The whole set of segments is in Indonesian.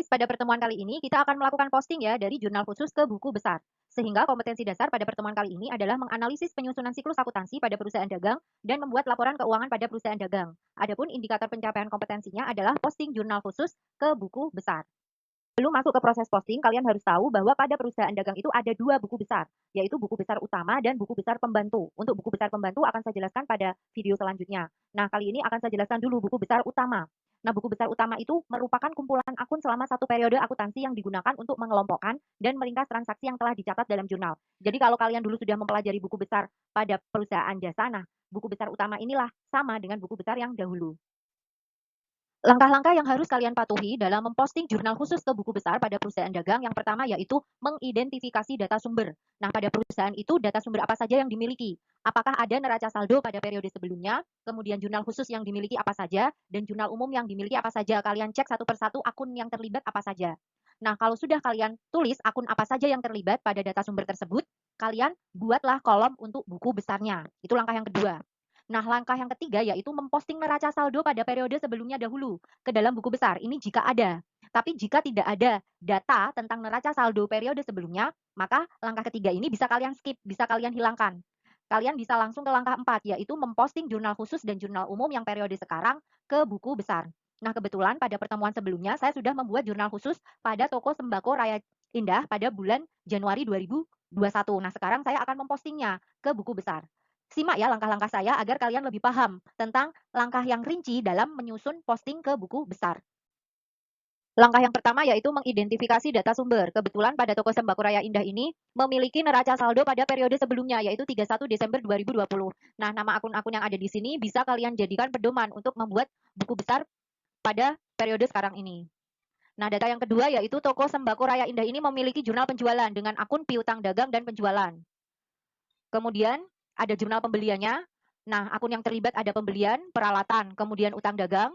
Guys, pada pertemuan kali ini kita akan melakukan posting ya dari jurnal khusus ke buku besar. Sehingga kompetensi dasar pada pertemuan kali ini adalah menganalisis penyusunan siklus akuntansi pada perusahaan dagang dan membuat laporan keuangan pada perusahaan dagang. Adapun indikator pencapaian kompetensinya adalah posting jurnal khusus ke buku besar. Sebelum masuk ke proses posting, kalian harus tahu bahwa pada perusahaan dagang itu ada dua buku besar, yaitu buku besar utama dan buku besar pembantu. Untuk buku besar pembantu akan saya jelaskan pada video selanjutnya. Nah, kali ini akan saya jelaskan dulu buku besar utama. Nah, buku besar utama itu merupakan kumpulan akun selama satu periode akuntansi yang digunakan untuk mengelompokkan dan meringkas transaksi yang telah dicatat dalam jurnal. Jadi kalau kalian dulu sudah mempelajari buku besar pada perusahaan jasa, nah buku besar utama inilah sama dengan buku besar yang dahulu. Langkah-langkah yang harus kalian patuhi dalam memposting jurnal khusus ke buku besar pada perusahaan dagang yang pertama yaitu mengidentifikasi data sumber. Nah, pada perusahaan itu data sumber apa saja yang dimiliki? Apakah ada neraca saldo pada periode sebelumnya? Kemudian jurnal khusus yang dimiliki apa saja? Dan jurnal umum yang dimiliki apa saja? Kalian cek satu persatu akun yang terlibat apa saja. Nah, kalau sudah kalian tulis akun apa saja yang terlibat pada data sumber tersebut, kalian buatlah kolom untuk buku besarnya. Itu langkah yang kedua. Nah, langkah yang ketiga yaitu memposting neraca saldo pada periode sebelumnya dahulu ke dalam buku besar. Ini jika ada. Tapi jika tidak ada data tentang neraca saldo periode sebelumnya, maka langkah ketiga ini bisa kalian skip, bisa kalian hilangkan. Kalian bisa langsung ke langkah 4, yaitu memposting jurnal khusus dan jurnal umum yang periode sekarang ke buku besar. Nah, kebetulan pada pertemuan sebelumnya saya sudah membuat jurnal khusus pada toko Sembako Raya Indah pada bulan Januari 2021. Nah, sekarang saya akan mempostingnya ke buku besar. Simak ya langkah-langkah saya agar kalian lebih paham tentang langkah yang rinci dalam menyusun posting ke buku besar. Langkah yang pertama yaitu mengidentifikasi data sumber. Kebetulan pada toko Sembako Raya Indah ini memiliki neraca saldo pada periode sebelumnya yaitu 31 Desember 2020. Nah, nama akun-akun yang ada di sini bisa kalian jadikan pedoman untuk membuat buku besar pada periode sekarang ini. Nah, data yang kedua yaitu toko Sembako Raya Indah ini memiliki jurnal penjualan dengan akun piutang dagang dan penjualan. Kemudian ada jurnal pembeliannya. Nah, akun yang terlibat ada pembelian, peralatan, kemudian utang dagang.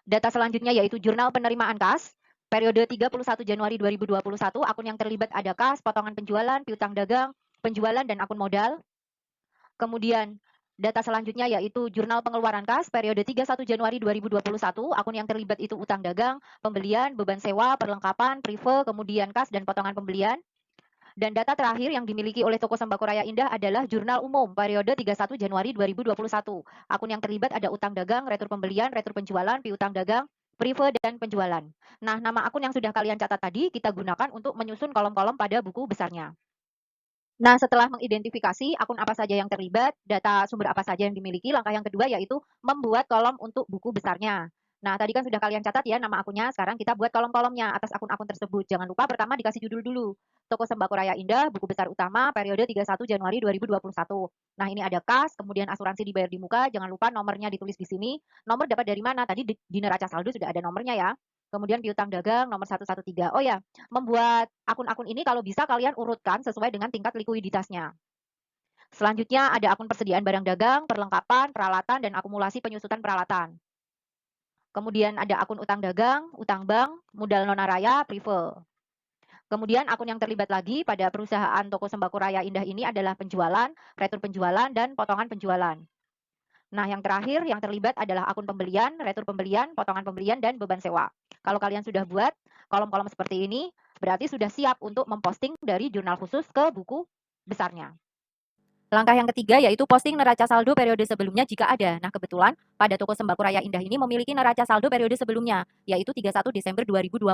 Data selanjutnya yaitu jurnal penerimaan kas. Periode 31 Januari 2021, akun yang terlibat ada kas, potongan penjualan, piutang dagang, penjualan, dan akun modal. Kemudian data selanjutnya yaitu jurnal pengeluaran kas periode 31 Januari 2021, akun yang terlibat itu utang dagang, pembelian, beban sewa, perlengkapan, prive, kemudian kas, dan potongan pembelian. Dan data terakhir yang dimiliki oleh toko Sembako Raya Indah adalah jurnal umum periode 31 Januari 2021. Akun yang terlibat ada utang dagang, retur pembelian, retur penjualan, piutang dagang, prive, dan penjualan. Nah, nama akun yang sudah kalian catat tadi kita gunakan untuk menyusun kolom-kolom pada buku besarnya. Nah, setelah mengidentifikasi akun apa saja yang terlibat, data sumber apa saja yang dimiliki, langkah yang kedua yaitu membuat kolom untuk buku besarnya. Nah, tadi kan sudah kalian catat ya nama akunnya, sekarang kita buat kolom-kolomnya atas akun-akun tersebut. Jangan lupa pertama dikasih judul dulu. Toko Sembako Raya Indah, buku besar utama, periode 31 Januari 2021. Nah, ini ada kas, kemudian asuransi dibayar di muka, jangan lupa nomornya ditulis di sini. Nomor dapat dari mana? Tadi di neraca saldo sudah ada nomornya ya. Kemudian piutang dagang nomor 113. Oh ya, membuat akun-akun ini kalau bisa kalian urutkan sesuai dengan tingkat likuiditasnya. Selanjutnya ada akun persediaan barang dagang, perlengkapan, peralatan, dan akumulasi penyusutan peralatan. Kemudian ada akun utang dagang, utang bank, modal nona raya, prive. Kemudian akun yang terlibat lagi pada perusahaan toko Sembako Raya Indah ini adalah penjualan, retur penjualan, dan potongan penjualan. Nah, yang terakhir yang terlibat adalah akun pembelian, retur pembelian, potongan pembelian, dan beban sewa. Kalau kalian sudah buat kolom-kolom seperti ini, berarti sudah siap untuk memposting dari jurnal khusus ke buku besarnya. Langkah yang ketiga yaitu posting neraca saldo periode sebelumnya jika ada. Nah, kebetulan pada toko Sembako Raya Indah ini memiliki neraca saldo periode sebelumnya, yaitu 31 Desember 2020.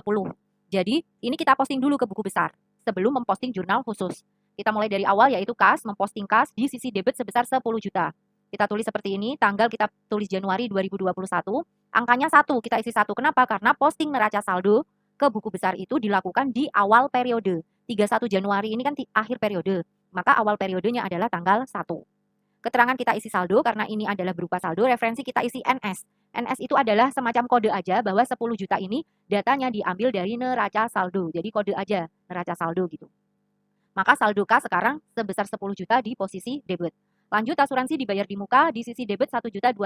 Jadi, ini kita posting dulu ke buku besar sebelum memposting jurnal khusus. Kita mulai dari awal yaitu kas, memposting kas di sisi debit sebesar 10 juta. Kita tulis seperti ini, tanggal kita tulis Januari 2021, angkanya 1, kita isi 1. Kenapa? Karena posting neraca saldo ke buku besar itu dilakukan di awal periode. 31 Januari ini kan akhir periode, maka awal periodenya adalah tanggal 1. Keterangan kita isi saldo karena ini adalah berupa saldo, referensi kita isi NS. NS itu adalah semacam kode aja bahwa 10 juta ini datanya diambil dari neraca saldo. Jadi kode aja neraca saldo gitu. Maka saldo K sekarang sebesar 10 juta di posisi debit. Lanjut asuransi dibayar di muka di sisi debit 1.200.000.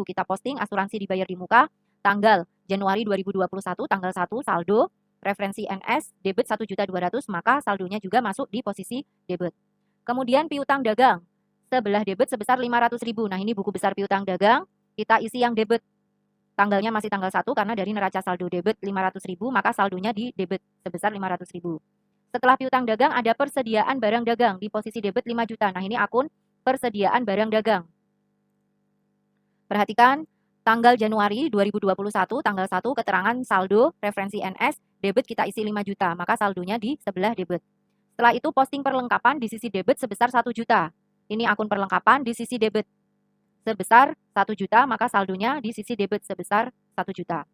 Kita posting asuransi dibayar di muka tanggal Januari 2021 tanggal 1 saldo referensi NS debit 1.200.000, maka saldonya juga masuk di posisi debit. Kemudian piutang dagang sebelah debit sebesar 500.000. Nah, ini buku besar piutang dagang, kita isi yang debit. Tanggalnya masih tanggal 1 karena dari neraca saldo debit 500.000, maka saldonya di debit sebesar 500.000. Setelah piutang dagang ada persediaan barang dagang di posisi debit 5 juta. Nah, ini akun persediaan barang dagang. Perhatikan tanggal Januari 2021, tanggal 1 keterangan saldo referensi NS, debit kita isi 5 juta, maka saldonya di sebelah debit. Setelah itu posting perlengkapan di sisi debit sebesar 1 juta. Ini akun perlengkapan di sisi debit sebesar 1 juta, maka saldonya di sisi debit sebesar 1 juta.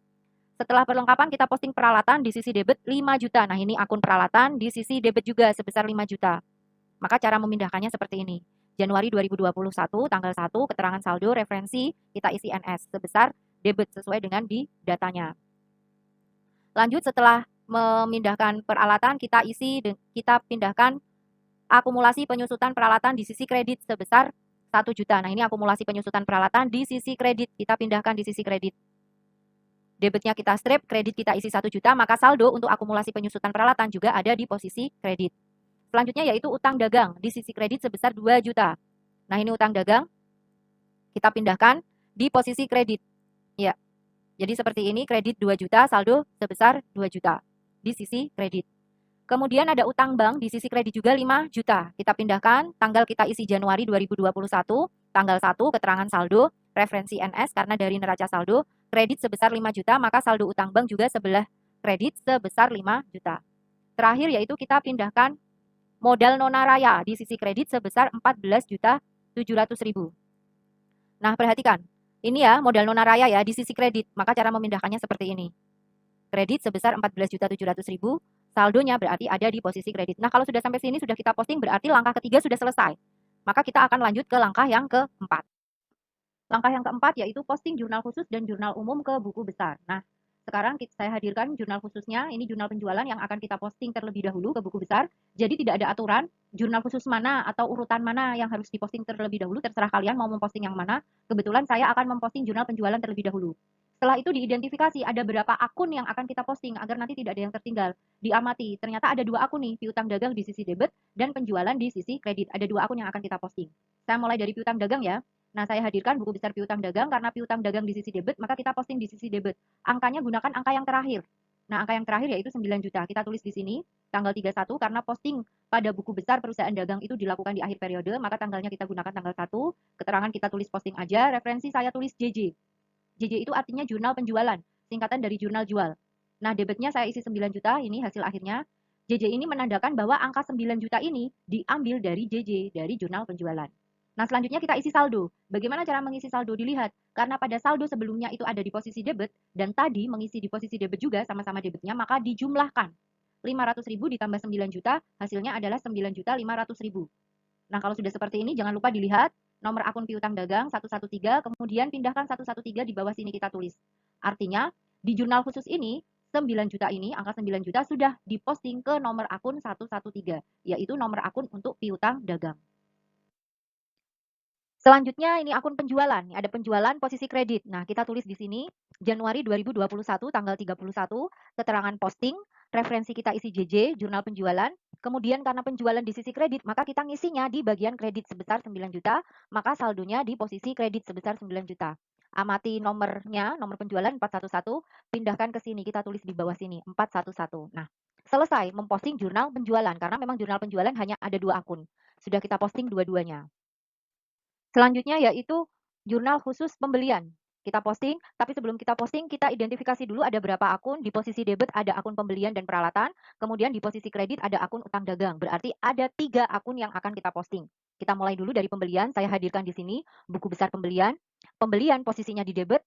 Setelah perlengkapan kita posting peralatan di sisi debit 5 juta. Nah, ini akun peralatan di sisi debit juga sebesar 5 juta. Maka cara memindahkannya seperti ini. Januari 2021, tanggal 1, keterangan saldo referensi kita isi NS sebesar debit sesuai dengan di datanya. Lanjut setelah memindahkan peralatan kita pindahkan akumulasi penyusutan peralatan di sisi kredit sebesar 1 juta. Nah, ini akumulasi penyusutan peralatan di sisi kredit. Kita pindahkan di sisi kredit. Debitnya kita strip, kredit kita isi 1 juta, maka saldo untuk akumulasi penyusutan peralatan juga ada di posisi kredit. Selanjutnya yaitu utang dagang di sisi kredit sebesar 2 juta. Nah, ini utang dagang kita pindahkan di posisi kredit. Ya. Jadi seperti ini, kredit 2 juta, saldo sebesar 2 juta di sisi kredit. Kemudian ada utang bank di sisi kredit juga 5 juta. Kita pindahkan, tanggal kita isi Januari 2021, tanggal 1 keterangan saldo, referensi NS karena dari neraca saldo, kredit sebesar 5 juta, maka saldo utang bank juga sebelah kredit sebesar 5 juta. Terakhir yaitu kita pindahkan modal nona raya di sisi kredit sebesar 14.700.000. Nah, perhatikan. Ini ya modal nona raya ya di sisi kredit, maka cara memindahkannya seperti ini. Kredit sebesar 14.700.000, saldonya berarti ada di posisi kredit. Nah, kalau sudah sampai sini sudah kita posting berarti langkah ketiga sudah selesai. Maka kita akan lanjut ke langkah yang keempat. Langkah yang keempat yaitu posting jurnal khusus dan jurnal umum ke buku besar. Nah, sekarang saya hadirkan jurnal khususnya, ini jurnal penjualan yang akan kita posting terlebih dahulu ke buku besar. Jadi tidak ada aturan jurnal khusus mana atau urutan mana yang harus diposting terlebih dahulu, terserah kalian mau memposting yang mana. Kebetulan saya akan memposting jurnal penjualan terlebih dahulu. Setelah itu diidentifikasi ada berapa akun yang akan kita posting agar nanti tidak ada yang tertinggal. Diamati, ternyata ada 2 akun nih, piutang dagang di sisi debit dan penjualan di sisi kredit. Ada 2 akun yang akan kita posting. Saya mulai dari piutang dagang ya. Nah, saya hadirkan buku besar piutang dagang karena piutang dagang di sisi debit, maka kita posting di sisi debit. Angkanya gunakan angka yang terakhir. Nah, angka yang terakhir yaitu 9 juta. Kita tulis di sini tanggal 31 karena posting pada buku besar perusahaan dagang itu dilakukan di akhir periode, maka tanggalnya kita gunakan tanggal 1. Keterangan kita tulis posting aja, referensi saya tulis JJ. JJ itu artinya jurnal penjualan, singkatan dari jurnal jual. Nah, debitnya saya isi 9 juta, ini hasil akhirnya. JJ ini menandakan bahwa angka 9 juta ini diambil dari JJ, dari jurnal penjualan. Nah, selanjutnya kita isi saldo. Bagaimana cara mengisi saldo? Dilihat. Karena pada saldo sebelumnya itu ada di posisi debit, dan tadi mengisi di posisi debit juga sama-sama debitnya, maka dijumlahkan. 500.000 ditambah 9 juta, hasilnya adalah 9.500.000. Nah, kalau sudah seperti ini, jangan lupa dilihat nomor akun piutang dagang 113, kemudian pindahkan 113 di bawah sini kita tulis. Artinya, di jurnal khusus ini, 9 juta ini, angka 9 juta sudah diposting ke nomor akun 113, yaitu nomor akun untuk piutang dagang. Selanjutnya ini akun penjualan. Ada penjualan posisi kredit. Nah, kita tulis di sini Januari 2021 tanggal 31, keterangan posting, referensi kita isi JJ, jurnal penjualan. Kemudian karena penjualan di sisi kredit, maka kita ngisinya di bagian kredit sebesar 9 juta, maka saldonya di posisi kredit sebesar 9 juta. Amati nomornya, nomor penjualan 411, pindahkan ke sini, kita tulis di bawah sini 411. Nah, selesai memposting jurnal penjualan karena memang jurnal penjualan hanya ada 2 akun. Sudah kita posting dua-duanya. Selanjutnya yaitu jurnal khusus pembelian. Kita posting, tapi sebelum kita posting, kita identifikasi dulu ada berapa akun. Di posisi debit ada akun pembelian dan peralatan, kemudian di posisi kredit ada akun utang dagang. Berarti ada 3 akun yang akan kita posting. Kita mulai dulu dari pembelian, saya hadirkan di sini buku besar pembelian. Pembelian posisinya di debit,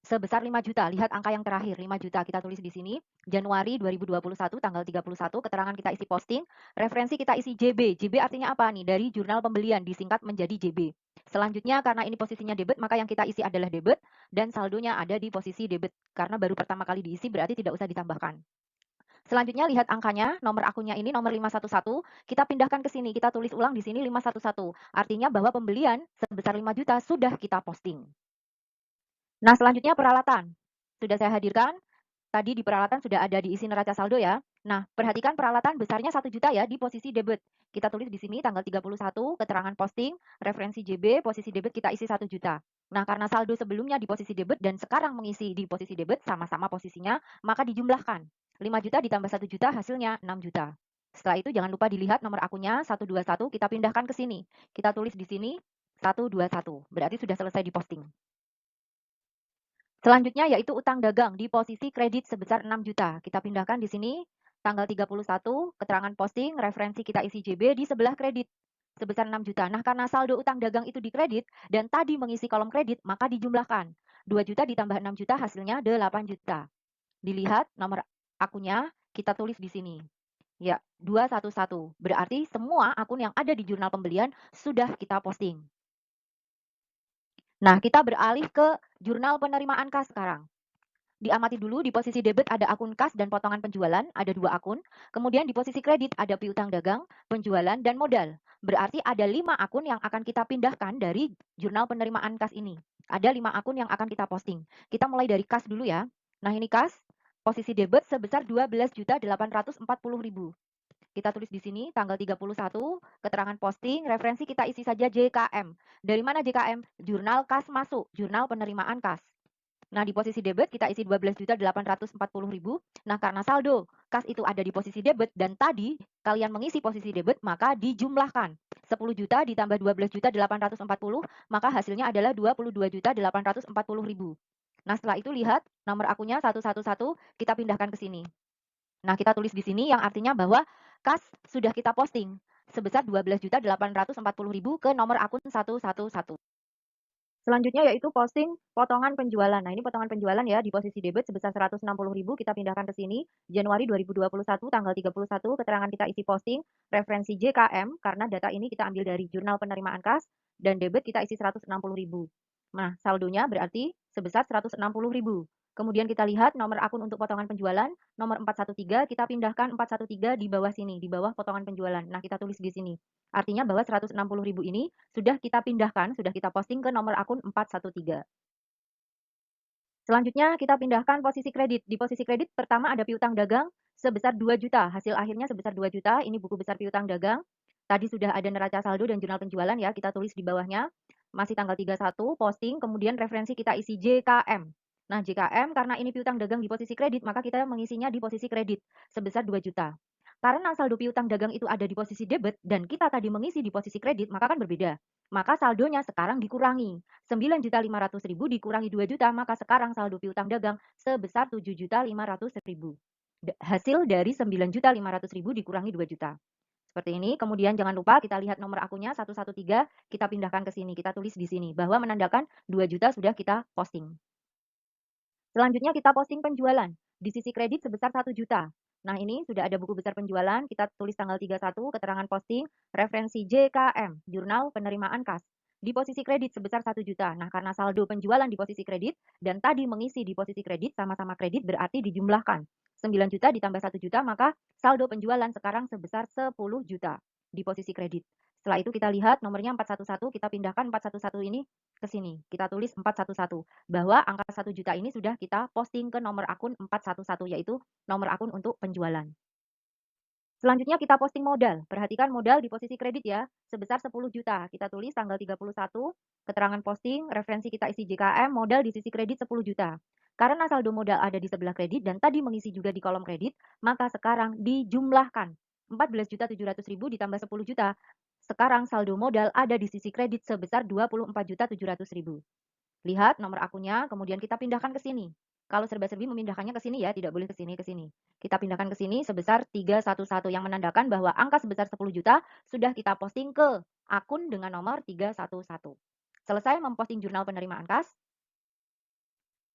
sebesar 5 juta. Lihat angka yang terakhir, 5 juta. Kita tulis di sini, Januari 2021, tanggal 31, keterangan kita isi posting, referensi kita isi JB. JB artinya apa nih? Dari jurnal pembelian, disingkat menjadi JB. Selanjutnya, karena ini posisinya debit, maka yang kita isi adalah debit, dan saldonya ada di posisi debit. Karena baru pertama kali diisi, berarti tidak usah ditambahkan. Selanjutnya, lihat angkanya, nomor akunnya ini nomor 511, kita pindahkan ke sini, kita tulis ulang di sini 511. Artinya bahwa pembelian sebesar 5 juta sudah kita posting. Nah, selanjutnya peralatan. Sudah saya hadirkan. Tadi di peralatan sudah ada diisi neraca saldo ya. Nah, perhatikan peralatan besarnya 1 juta ya di posisi debit. Kita tulis di sini tanggal 31, keterangan posting, referensi JB, posisi debit kita isi 1 juta. Nah, karena saldo sebelumnya di posisi debit dan sekarang mengisi di posisi debit sama-sama posisinya, maka dijumlahkan. 5 juta ditambah 1 juta hasilnya 6 juta. Setelah itu jangan lupa dilihat nomor akunnya 121, kita pindahkan ke sini. Kita tulis di sini 121, berarti sudah selesai diposting. Selanjutnya yaitu utang dagang di posisi kredit sebesar 6 juta. Kita pindahkan di sini tanggal 31, keterangan posting, referensi kita isi JB di sebelah kredit sebesar 6 juta. Nah, karena saldo utang dagang itu di kredit dan tadi mengisi kolom kredit, maka dijumlahkan. 2 juta ditambah 6 juta hasilnya 8 juta. Dilihat nomor akunnya, kita tulis di sini. Ya, 211. Berarti semua akun yang ada di jurnal pembelian sudah kita posting. Nah, kita beralih ke jurnal penerimaan kas sekarang. Diamati dulu di posisi debit ada akun kas dan potongan penjualan, ada 2 akun. Kemudian di posisi kredit ada piutang dagang, penjualan, dan modal. Berarti ada 5 akun yang akan kita pindahkan dari jurnal penerimaan kas ini. Ada 5 akun yang akan kita posting. Kita mulai dari kas dulu ya. Nah, ini kas, posisi debit sebesar 12.840.000. Kita tulis di sini tanggal 31, keterangan posting, referensi kita isi saja JKM. Dari mana JKM? Jurnal kas masuk, jurnal penerimaan kas. Nah, di posisi debit kita isi 12.840.000. Nah, karena saldo kas itu ada di posisi debit dan tadi kalian mengisi posisi debit, maka dijumlahkan. 10 juta ditambah 12.840, maka hasilnya adalah 22.840.000. Nah, setelah itu lihat nomor akunnya 111, kita pindahkan ke sini. Nah, kita tulis di sini yang artinya bahwa kas sudah kita posting sebesar 12.840.000 ke nomor akun 111. Selanjutnya yaitu posting potongan penjualan. Nah, ini potongan penjualan ya di posisi debit sebesar 160.000, kita pindahkan ke sini. Januari 2021 tanggal 31, keterangan kita isi posting, referensi JKM karena data ini kita ambil dari jurnal penerimaan kas dan debit kita isi 160.000. Nah, saldonya berarti sebesar 160.000. Kemudian kita lihat nomor akun untuk potongan penjualan, nomor 413, kita pindahkan 413 di bawah sini, di bawah potongan penjualan. Nah, kita tulis di sini. Artinya bahwa 160.000 ini sudah kita pindahkan, sudah kita posting ke nomor akun 413. Selanjutnya kita pindahkan posisi kredit. Di posisi kredit pertama ada piutang dagang sebesar 2 juta. Hasil akhirnya sebesar 2 juta. Ini buku besar piutang dagang. Tadi sudah ada neraca saldo dan jurnal penjualan ya. Kita tulis di bawahnya. Masih tanggal 31 posting. Kemudian referensi kita isi JKM. Nah, JKM karena ini piutang dagang di posisi kredit, maka kita mengisinya di posisi kredit sebesar 2 juta. Karena saldo piutang dagang itu ada di posisi debit dan kita tadi mengisi di posisi kredit, maka kan berbeda. Maka saldonya sekarang dikurangi. 9.500.000 dikurangi 2 juta, maka sekarang saldo piutang dagang sebesar 7.500.000. Hasil dari 9.500.000 dikurangi 2 juta. Seperti ini. Kemudian jangan lupa kita lihat nomor akunnya 113, kita pindahkan ke sini. Kita tulis di sini bahwa menandakan 2 juta sudah kita posting. Selanjutnya kita posting penjualan. Di sisi kredit sebesar 1 juta. Nah, ini sudah ada buku besar penjualan, kita tulis tanggal 31, keterangan posting, referensi JKM, jurnal penerimaan kas. Di posisi kredit sebesar 1 juta. Nah, karena saldo penjualan di posisi kredit dan tadi mengisi di posisi kredit sama-sama kredit berarti dijumlahkan. 9 juta ditambah 1 juta, maka saldo penjualan sekarang sebesar 10 juta di posisi kredit. Setelah itu kita lihat nomornya 411, kita pindahkan 411 ini ke sini. Kita tulis 411 bahwa angka 1 juta ini sudah kita posting ke nomor akun 411, yaitu nomor akun untuk penjualan. Selanjutnya kita posting modal. Perhatikan modal di posisi kredit ya, sebesar 10 juta. Kita tulis tanggal 31, keterangan posting, referensi kita isi JKM, modal di sisi kredit 10 juta. Karena saldo modal ada di sebelah kredit dan tadi mengisi juga di kolom kredit, maka sekarang dijumlahkan. 14.700.000 ditambah 10 juta. Sekarang saldo modal ada di sisi kredit sebesar 24.700.000. Lihat nomor akunnya, kemudian kita pindahkan ke sini. Kalau serba-serbi memindahkannya ke sini ya, tidak boleh ke sini, ke sini. Kita pindahkan ke sini sebesar 311 yang menandakan bahwa angka sebesar 10 juta sudah kita posting ke akun dengan nomor 311. Selesai memposting jurnal penerimaan kas,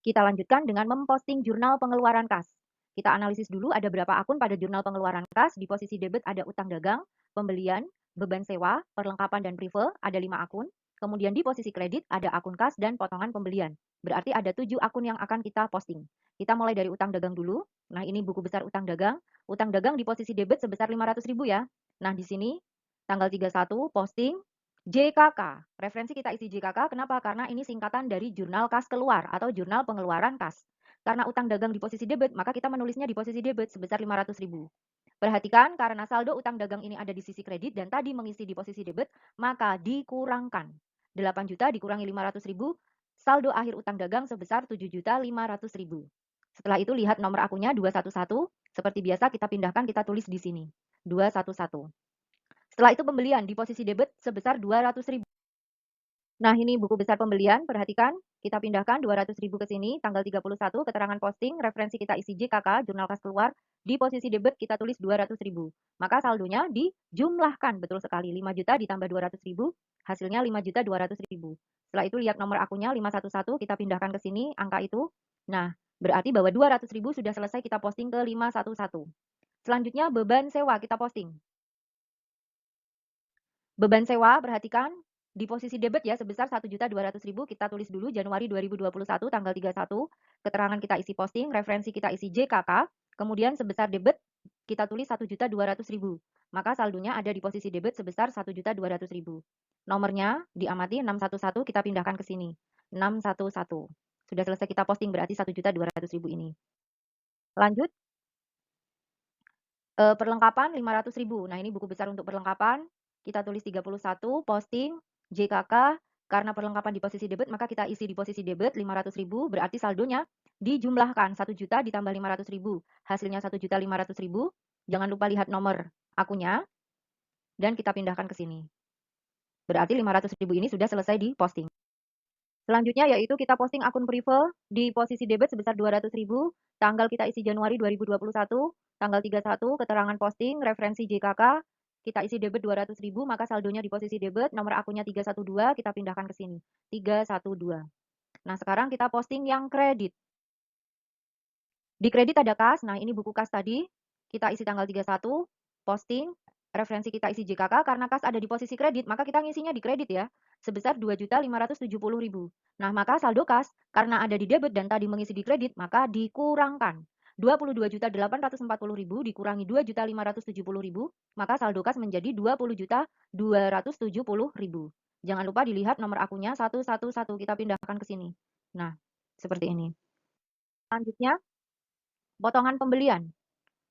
kita lanjutkan dengan memposting jurnal pengeluaran kas. Kita analisis dulu ada berapa akun pada jurnal pengeluaran kas. Di posisi debit ada utang dagang, pembelian, beban sewa, perlengkapan dan prive, ada 5 akun. Kemudian di posisi kredit ada akun kas dan potongan pembelian. Berarti ada 7 akun yang akan kita posting. Kita mulai dari utang dagang dulu. Nah, ini buku besar utang dagang. Utang dagang di posisi debit sebesar 500.000 ya. Nah, di sini tanggal 31 posting JKK. Referensi kita isi JKK. Kenapa? Karena ini singkatan dari jurnal kas keluar atau jurnal pengeluaran kas. Karena utang dagang di posisi debit, maka kita menulisnya di posisi debit sebesar 500.000. Perhatikan, karena saldo utang dagang ini ada di sisi kredit dan tadi mengisi di posisi debit, maka dikurangkan. 8 juta dikurangi 500.000, saldo akhir utang dagang sebesar 7.500.000. Setelah itu lihat nomor akunnya 211, seperti biasa kita pindahkan, kita tulis di sini. 211. Setelah itu pembelian di posisi debit sebesar 200.000. Nah, ini buku besar pembelian, perhatikan, kita pindahkan 200.000 ke sini, tanggal 31, keterangan posting, referensi kita isi JKK, jurnal kas keluar, di posisi debit kita tulis 200.000. Maka saldonya dijumlahkan, betul sekali, 5 juta ditambah 200.000, hasilnya 5.200.000. Setelah itu lihat nomor akunnya 511, kita pindahkan ke sini, angka itu. Nah, berarti bahwa 200.000 sudah selesai kita posting ke 511. Selanjutnya beban sewa kita posting. Beban sewa, perhatikan, di posisi debit ya sebesar 1.200.000 kita tulis dulu Januari 2021 tanggal 31, keterangan kita isi posting, referensi kita isi JKK, kemudian sebesar debit kita tulis 1.200.000. Maka saldonya ada di posisi debit sebesar 1.200.000. Nomornya diamati 611, kita pindahkan ke sini. 611. Sudah selesai kita posting, berarti 1.200.000 ini. Lanjut. Perlengkapan 500.000. Nah, ini buku besar untuk perlengkapan. Kita tulis 31, posting, JKK, karena perlengkapan di posisi debit, maka kita isi di posisi debit 500.000, berarti saldonya dijumlahkan 1 juta ditambah 500.000. Hasilnya 1.500.000. Jangan lupa lihat nomor akunnya, dan kita pindahkan ke sini. Berarti 500.000 ini sudah selesai di posting. Selanjutnya yaitu kita posting akun Prive di posisi debit sebesar 200.000, tanggal kita isi Januari 2021, tanggal 31, keterangan posting, referensi JKK, kita isi debit 200.000, maka saldonya di posisi debit, nomor akunnya 312, kita pindahkan ke sini, 312. Nah, sekarang kita posting yang kredit. Di kredit ada kas, nah ini buku kas tadi, kita isi tanggal 31, posting, referensi kita isi JKK, karena kas ada di posisi kredit, maka kita ngisinya di kredit ya, sebesar 2.570.000. Nah, maka saldo kas, karena ada di debit dan tadi mengisi di kredit, maka dikurangkan. 22.840.000 dikurangi 2.570.000, maka saldo kas menjadi 20.270.000. Jangan lupa dilihat nomor akunnya 111, kita pindahkan ke sini. Nah, seperti ini. Selanjutnya, potongan pembelian.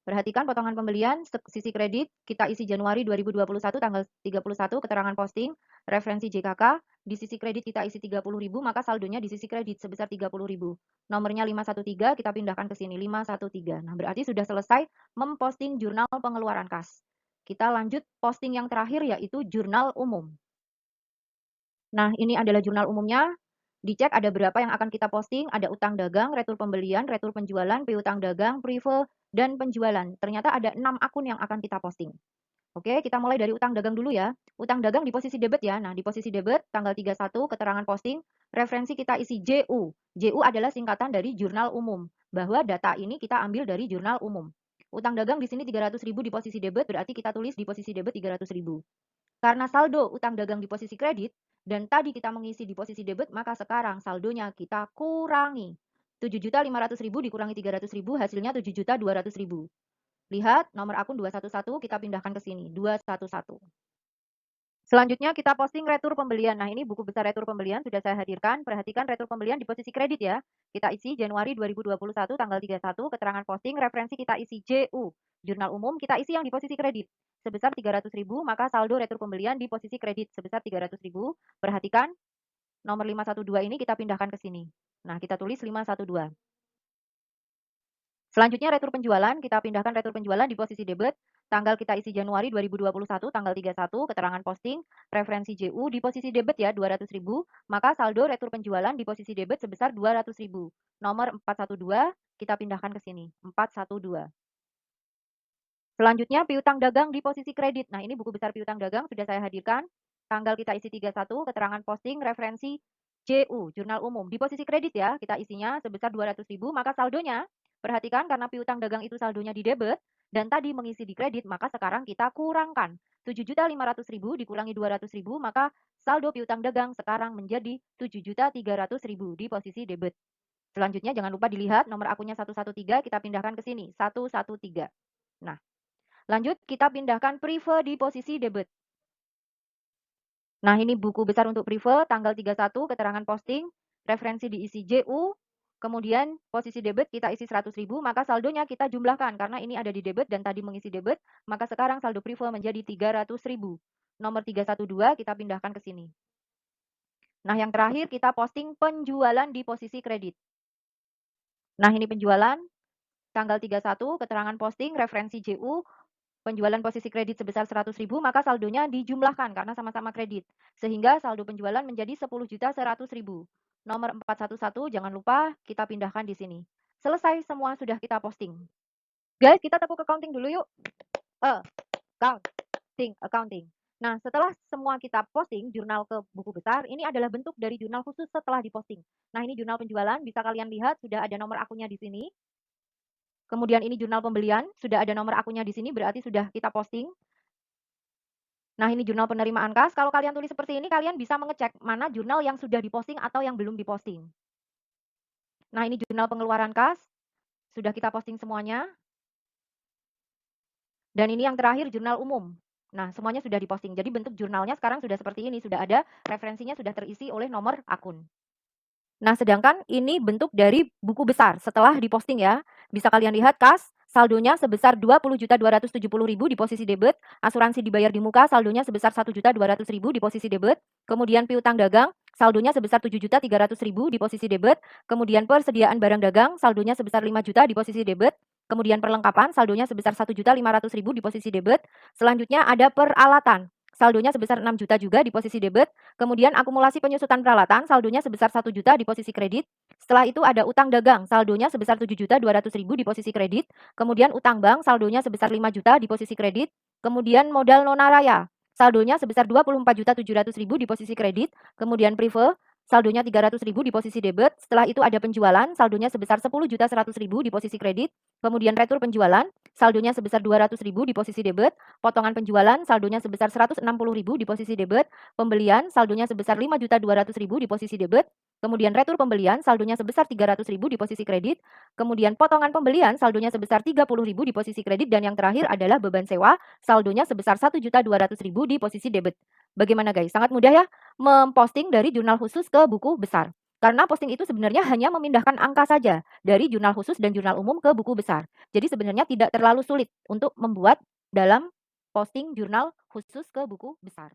Perhatikan potongan pembelian, sisi kredit, kita isi Januari 2021 tanggal 31, keterangan posting, referensi JKK, di sisi kredit kita isi 30.000, maka saldonya di sisi kredit sebesar 30.000. Nomornya 513, kita pindahkan ke sini, 513. Nah, berarti sudah selesai memposting jurnal pengeluaran kas. Kita lanjut posting yang terakhir yaitu jurnal umum. Nah, ini adalah jurnal umumnya. Dicek ada berapa yang akan kita posting, ada utang dagang, retur pembelian, retur penjualan, piutang dagang, Prive, dan penjualan. Ternyata ada 6 akun yang akan kita posting. Oke, kita mulai dari utang dagang dulu ya. Utang dagang di posisi debit ya. Nah, di posisi debit tanggal 31 keterangan posting, referensi kita isi JU. JU adalah singkatan dari jurnal umum, bahwa data ini kita ambil dari jurnal umum. Utang dagang di sini 300.000 di posisi debit, berarti kita tulis di posisi debit 300.000. Karena saldo utang dagang di posisi kredit, dan tadi kita mengisi di posisi debit, maka sekarang saldonya kita kurangi. 7.500.000 dikurangi 300.000, hasilnya 7.200.000. Lihat nomor akun 211, kita pindahkan ke sini, 211. Selanjutnya kita posting retur pembelian. Nah, ini buku besar retur pembelian sudah saya hadirkan. Perhatikan retur pembelian di posisi kredit ya. Kita isi Januari 2021 tanggal 31, keterangan posting, referensi kita isi JU. Jurnal umum kita isi yang di posisi kredit sebesar 300.000, maka saldo retur pembelian di posisi kredit sebesar 300.000. Perhatikan nomor 512 ini kita pindahkan ke sini. Nah, kita tulis 512. Selanjutnya retur penjualan, kita pindahkan retur penjualan di posisi debit, tanggal kita isi Januari 2021, tanggal 31, keterangan posting, referensi JU di posisi debit ya 200.000, maka saldo retur penjualan di posisi debit sebesar 200.000. Nomor 412, kita pindahkan ke sini, 412. Selanjutnya piutang dagang di posisi kredit. Nah, ini buku besar piutang dagang sudah saya hadirkan. Tanggal kita isi 31, keterangan posting, referensi JU, jurnal umum. Di posisi kredit ya, kita isinya sebesar 200.000, maka saldonya, perhatikan karena piutang dagang itu saldonya di debit, dan tadi mengisi di kredit, maka sekarang kita kurangkan. 7.500.000 dikurangi 200.000, maka saldo piutang dagang sekarang menjadi 7.300.000 di posisi debit. Selanjutnya jangan lupa dilihat nomor akunnya 113, kita pindahkan ke sini, 113. Nah, lanjut, kita pindahkan Prive di posisi debit. Nah, ini buku besar untuk Prive, tanggal 31, keterangan posting, referensi diisi JU, Kemudian posisi debit kita isi 100.000, maka saldonya kita jumlahkan karena ini ada di debit dan tadi mengisi debit, maka sekarang saldo prefer menjadi 300.000. Nomor 312 kita pindahkan ke sini. Nah, yang terakhir kita posting penjualan di posisi kredit. Nah, ini penjualan tanggal 31, keterangan posting, referensi JU, penjualan posisi kredit sebesar 100.000, maka saldonya dijumlahkan karena sama-sama kredit. Sehingga saldo penjualan menjadi 10.100.000. Nomor 411 jangan lupa kita pindahkan di sini. Selesai semua sudah kita posting. Guys, kita tepuk accounting dulu yuk. Accounting. Nah, setelah semua kita posting jurnal ke buku besar, ini adalah bentuk dari jurnal khusus setelah diposting. Nah, ini jurnal penjualan, bisa kalian lihat sudah ada nomor akunnya di sini. Kemudian ini jurnal pembelian, sudah ada nomor akunnya di sini, berarti sudah kita posting. Nah, ini jurnal penerimaan kas. Kalau kalian tulis seperti ini, kalian bisa mengecek mana jurnal yang sudah diposting atau yang belum diposting. Nah, ini jurnal pengeluaran kas. Sudah kita posting semuanya. Dan ini yang terakhir jurnal umum. Nah, semuanya sudah diposting. Jadi bentuk jurnalnya sekarang sudah seperti ini, sudah ada referensinya sudah terisi oleh nomor akun. Nah, sedangkan ini bentuk dari buku besar setelah diposting ya. Bisa kalian lihat kas, saldonya sebesar 20.270.000 di posisi debit, asuransi dibayar di muka saldonya sebesar 1.200.000 di posisi debit, kemudian piutang dagang saldonya sebesar 7.300.000 di posisi debit, kemudian persediaan barang dagang saldonya sebesar 5 juta di posisi debit, kemudian perlengkapan saldonya sebesar 1.500.000 di posisi debit, selanjutnya ada peralatan saldonya sebesar 6 juta juga di posisi debit, kemudian akumulasi penyusutan peralatan saldonya sebesar 1 juta di posisi kredit, setelah itu ada utang dagang saldonya sebesar 7.200.000 di posisi kredit, kemudian utang bank saldonya sebesar 5 juta di posisi kredit, kemudian modal nonaraya saldonya sebesar 24.700.000 di posisi kredit, kemudian prive saldonya 300.000 di posisi debit, setelah itu ada penjualan saldonya sebesar 10.100.000 di posisi kredit, kemudian retur penjualan saldonya sebesar 200.000 di posisi debit, potongan penjualan saldonya sebesar 160.000 di posisi debit, pembelian saldonya sebesar 5.200.000 di posisi debit, kemudian retur pembelian saldonya sebesar 300.000 di posisi kredit, kemudian potongan pembelian saldonya sebesar 30.000 di posisi kredit, dan yang terakhir adalah beban sewa saldonya sebesar 1.200.000 di posisi debit. Bagaimana guys? Sangat mudah ya memposting dari jurnal khusus ke buku besar. Karena posting itu sebenarnya hanya memindahkan angka saja dari jurnal khusus dan jurnal umum ke buku besar. Jadi sebenarnya tidak terlalu sulit untuk membuat dalam posting jurnal khusus ke buku besar.